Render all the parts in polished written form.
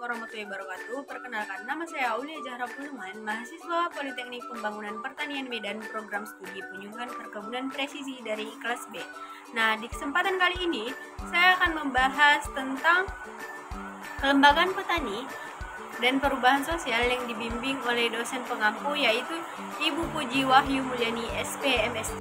warahmatullahi wabarakatuh. Perkenalkan, nama saya Aulia Zahra Puluman, mahasiswa Politeknik Pembangunan Pertanian Medan, program studi penyuluhan perkebunan presisi dari kelas B. Nah, di kesempatan kali ini saya akan membahas tentang kelembagaan petani dan perubahan sosial yang dibimbing oleh dosen pengampu, yaitu Ibu Puji Wahyu Mulyani SPMS.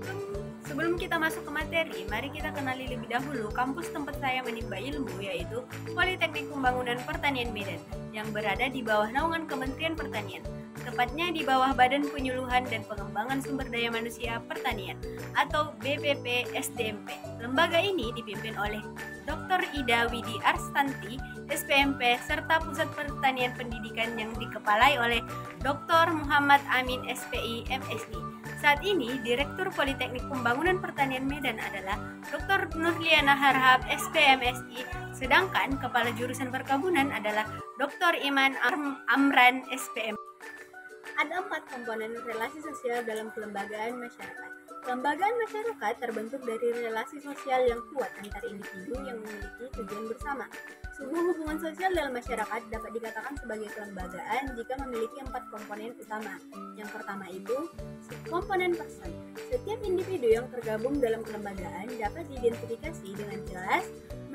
Sebelum kita masuk ke materi, mari kita kenali lebih dahulu kampus tempat saya menimba ilmu, yaitu Politeknik Pembangunan Pertanian Medan, yang berada di bawah naungan Kementerian Pertanian, tepatnya di bawah Badan Penyuluhan dan Pengembangan Sumber Daya Manusia Pertanian atau BPP SDMP. Lembaga ini dipimpin oleh Dr. Ida Widi Arstanti, SPMP, serta Pusat Pertanian Pendidikan yang dikepalai oleh Dr. Muhammad Amin SPI, MSI. Saat ini, Direktur Politeknik Pembangunan Pertanian Medan adalah Dr. Nurliana Harhab, SPMSI, sedangkan Kepala Jurusan Perkebunan adalah Dr. Iman Amran, SPM. Ada 4 komponen relasi sosial dalam kelembagaan masyarakat. Kelembagaan masyarakat terbentuk dari relasi sosial yang kuat antar individu yang memiliki tujuan bersama. Sebuah hubungan sosial dalam masyarakat dapat dikatakan sebagai kelembagaan jika memiliki 4 komponen utama. Yang pertama itu komponen person. Setiap individu yang tergabung dalam kelembagaan dapat diidentifikasi dengan jelas.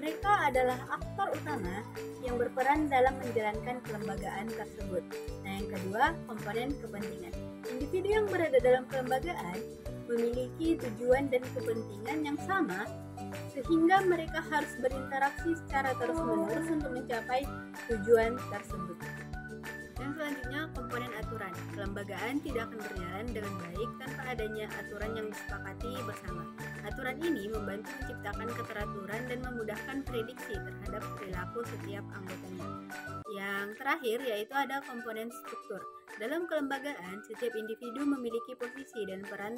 Mereka adalah aktor utama yang berperan dalam menjalankan kelembagaan tersebut. Nah, yang kedua, komponen kepentingan. Individu yang berada dalam kelembagaan memiliki tujuan dan kepentingan yang sama, sehingga mereka harus berinteraksi secara terus-menerus untuk mencapai tujuan tersebut. Dan selanjutnya, komponen aturan. Kelembagaan tidak akan berjalan dengan baik tanpa adanya aturan yang disepakati bersama. Aturan ini membantu menciptakan keteraturan dan memudahkan prediksi terhadap perilaku setiap anggotanya. Yang terakhir yaitu ada komponen struktur. Dalam kelembagaan, setiap individu memiliki posisi dan peran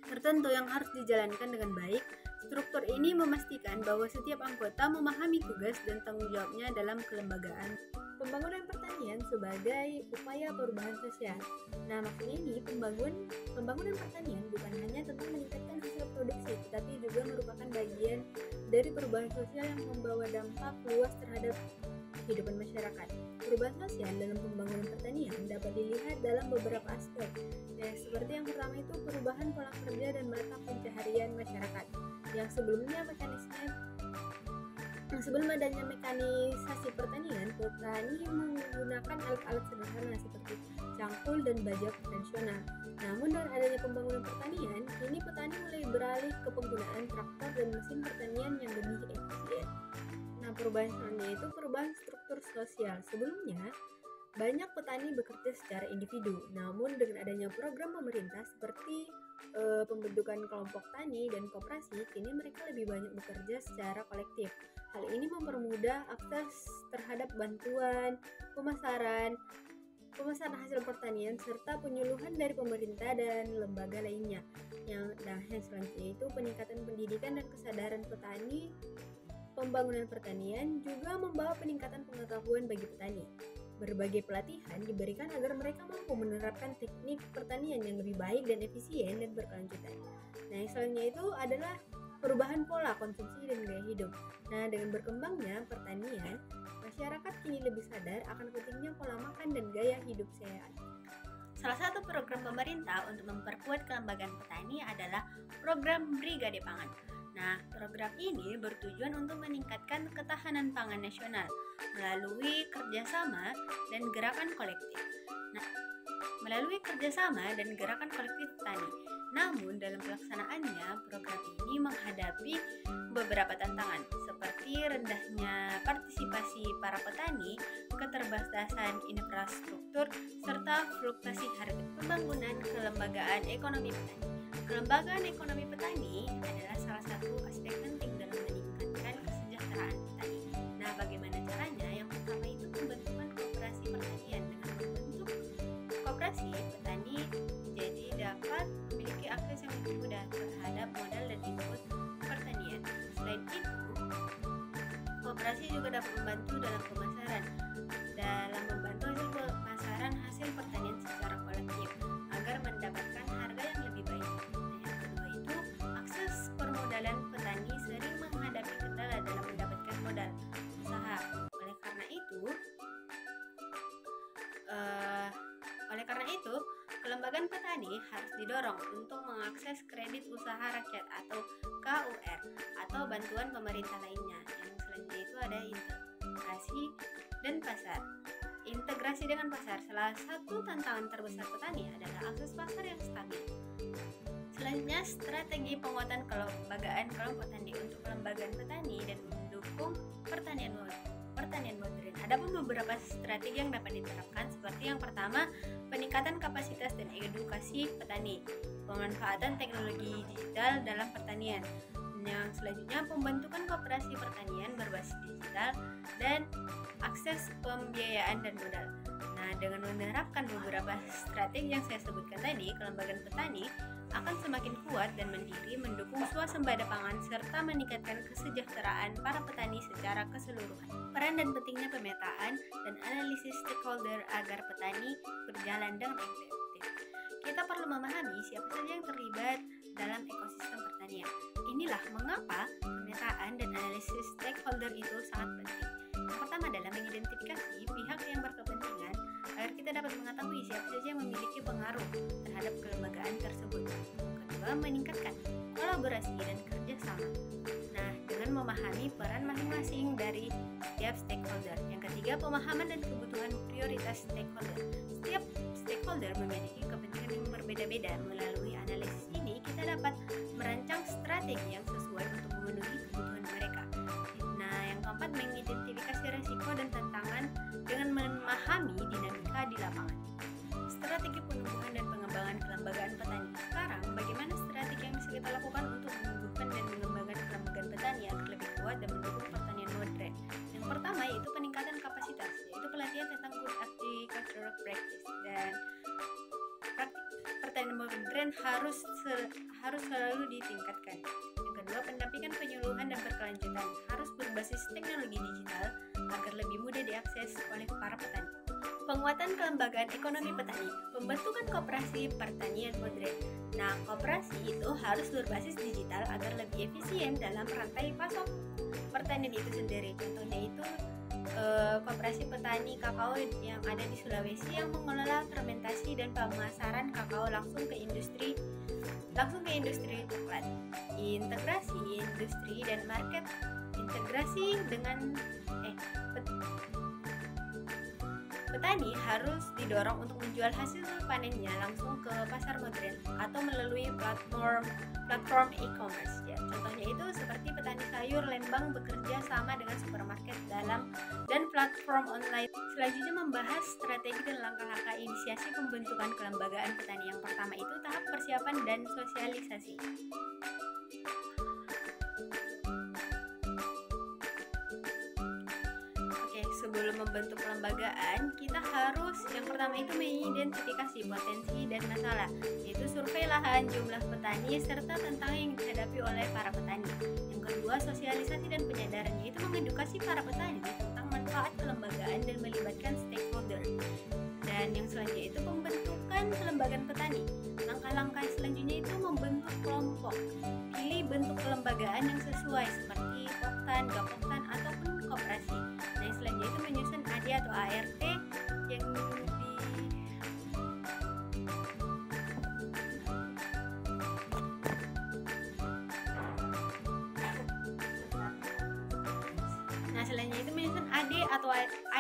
tertentu yang harus dijalankan dengan baik. Struktur ini memastikan bahwa setiap anggota memahami tugas dan tanggung jawabnya dalam kelembagaan. Pembangunan pertanian sebagai upaya perubahan sosial. Nah, maksudnya ini pembangunan pertanian bukan hanya tentang meningkatkan hasil produksi, tetapi juga merupakan bagian dari perubahan sosial yang membawa dampak luas terhadap kehidupan masyarakat. Perubahan sosial dalam pembangunan pertanian dapat dilihat dalam beberapa aspek. Seperti yang pertama itu perubahan pola kerja dan mata pencaharian masyarakat. Sebelum adanya mekanisasi pertanian, petani menggunakan alat-alat sederhana seperti cangkul dan bajak konvensional. Namun dengan adanya pembangunan pertanian, kini petani mulai beralih ke penggunaan traktor dan mesin pertanian yang lebih efisien. Nah, perubahan selanjutnya itu perubahan struktur sosial. Sebelumnya, banyak petani bekerja secara individu. Namun dengan adanya program pemerintah seperti pembentukan kelompok tani dan koperasi, kini mereka lebih banyak bekerja secara kolektif. Hal ini mempermudah akses terhadap bantuan, pemasaran hasil pertanian, serta penyuluhan dari pemerintah dan lembaga lainnya. Yang selanjutnya itu peningkatan pendidikan dan kesadaran petani. Pembangunan pertanian juga membawa peningkatan pengetahuan bagi petani. Berbagai pelatihan diberikan agar mereka mampu menerapkan teknik pertanian yang lebih baik dan efisien dan berkelanjutan. Nah, yang selanjutnya itu adalah perubahan pola konsumsi dan gaya hidup. Nah, dengan berkembangnya pertanian, masyarakat kini lebih sadar akan pentingnya pola makan dan gaya hidup sehat. Salah satu program pemerintah untuk memperkuat kelembagaan petani adalah program Brigade Pangan. Nah, program ini bertujuan untuk meningkatkan ketahanan pangan nasional melalui kerjasama dan gerakan kolektif. Petani. Namun, dalam pelaksanaannya, program ini menghadapi beberapa tantangan, seperti rendahnya partisipasi para petani, keterbatasan infrastruktur, serta fluktuasi harga. Pembangunan kelembagaan ekonomi petani. Kelembagaan ekonomi petani adalah salah satu aspek penting dalam meningkatkan kesejahteraan petani. Nah, bagaimana caranya? Yang pertama itu pembentukan koperasi pertanian. Dengan membentuk koperasi, petani jadi dapat memiliki akses yang lebih mudah terhadap modal dan input pertanian. Selain itu, koperasi juga dapat membantu dalam pemasaran hasil pertanian secara kolektif agar mendapatkan harga yang lebih baik. Yang kedua itu akses permodalan. Petani sering menghadapi kendala dalam mendapatkan modal usaha. Oleh kelembagaan petani harus didorong untuk mengakses kredit usaha rakyat atau KUR atau bantuan pemerintah lainnya. Yang selanjutnya itu ada integrasi dan pasar. Integrasi dengan pasar, salah satu tantangan terbesar petani adalah akses pasar yang stabil. Selanjutnya, strategi penguatan kelembagaan kelompok tani untuk kelembagaan petani dan mendukung pertanian modern. Adapun beberapa strategi yang dapat diterapkan seperti yang pertama, peningkatan kapasitas dan edukasi petani, pemanfaatan teknologi digital dalam pertanian. Yang selanjutnya, pembentukan koperasi pertanian berbasis digital dan akses pembiayaan dan modal. Nah, dengan menerapkan beberapa strategi yang saya sebutkan tadi, kelembagaan petani akan semakin kuat dan mandiri, mendukung swasembada pangan serta meningkatkan kesejahteraan para petani secara keseluruhan. Peran dan pentingnya pemetaan dan analisis stakeholder agar petani berjalan dengan efektif. Kita perlu memahami siapa saja yang terlibat dalam ekosistem pertanian. Inilah mengapa pemetaan dan analisis stakeholder itu sangat penting. Yang pertama adalah mengidentifikasi pihak yang berkepentingan agar kita dapat mengetahui siapa saja yang memiliki pengaruh terhadap kelembagaan tersebut. Kedua, meningkatkan kolaborasi dan kerjasama. Nah, dengan memahami peran masing-masing dari setiap stakeholder. Yang ketiga, pemahaman dan kebutuhan prioritas stakeholder. Setiap stakeholder memiliki kepentingan yang berbeda-beda. Melalui analisis ini, kita dapat merancang strategi yang sesuai untuk memenuhi kebutuhan mereka. Nah, yang keempat, mengidentifikasi risiko dan tantangan dengan memahami dinamika di lapangan. Strategi penumbuhan dan pengembangan kelembagaan petani. Sekarang, bagaimana strategi yang bisa kita lakukan untuk menumbuhkan dan mengembangkan kelembagaan petani agar lebih kuat dan mendukung pertanian modern? Yang pertama yaitu peningkatan kapasitas, yaitu pelatihan tentang good agricultural practice dan praktik pertanian modern harus selalu ditingkatkan. Yang kedua, pendampingan penyuluhan dan berkelanjutan harus berbasis teknologi digital agar lebih mudah diakses oleh para petani. Penguatan kelembagaan ekonomi petani, pembentukan koperasi pertanian modern. Nah, koperasi itu harus berbasis digital agar lebih efisien dalam rantai pasok pertanian itu sendiri. Contohnya itu koperasi petani kakao yang ada di Sulawesi yang mengelola fermentasi dan pemasaran kakao langsung ke industri coklat. Integrasi industri dan market. Integrasi dengan petani harus didorong untuk menjual hasil panennya langsung ke pasar modern atau melalui platform e-commerce. Ya, contohnya itu seperti petani sayur Lembang bekerja sama dengan supermarket dan platform online. Selanjutnya membahas strategi dan langkah-langkah inisiasi pembentukan kelembagaan petani. Yang pertama itu tahap persiapan dan sosialisasi. Sebelum membentuk kelembagaan, kita harus yang pertama itu mengidentifikasi potensi dan masalah, yaitu survei lahan, jumlah petani, serta tantangan yang dihadapi oleh para petani. Yang kedua, sosialisasi dan penyadaran, yaitu mengedukasi para petani tentang manfaat kelembagaan dan melibatkan stakeholder. Dan yang selanjutnya itu pembentukan kelembagaan petani. Langkah-langkah selanjutnya itu membentuk kelompok. Pilih bentuk kelembagaan yang sesuai seperti poktan, gapoktan, ataupun koperasi. Nah, yang selanjutnya itu menyusun AD atau ART yang selanjutnya itu menyusun AD atau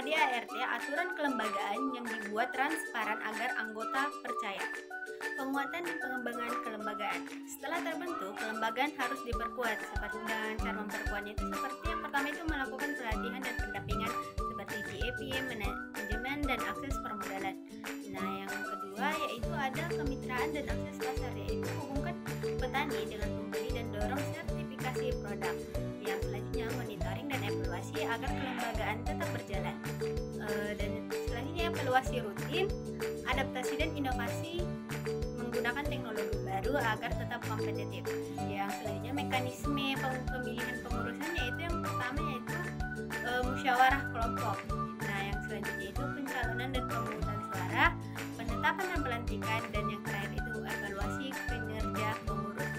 AD-ART, aturan kelembagaan yang dibuat transparan agar anggota percaya. Penguatan dan pengembangan kelembagaan. Setelah terbentuk, kelembagaan harus diperkuat. Seperti dengan cara memperkuatnya itu seperti yang pertama itu melakukan pelatihan dan pendampingan seperti GAP, manajemen dan akses permodalan. Nah, yang kedua yaitu ada kemitraan dan akses pasar, yaitu hubungkan petani dengan pembeli dan dorong sertifikasi produk. Yang selanjutnya monitoring dan evaluasi agar kelembagaan tetap berjalan. Dan selanjutnya evaluasi rutin, adaptasi dan inovasi menggunakan teknologi baru agar tetap kompetitif. Yang selanjutnya mekanisme pemilihan pengurusannya itu yang pertama yaitu musyawarah kelompok. Nah, yang selanjutnya itu pencalonan dan pemungutan suara, penetapan dan pelantikan, dan yang terakhir itu evaluasi kinerja pengurus.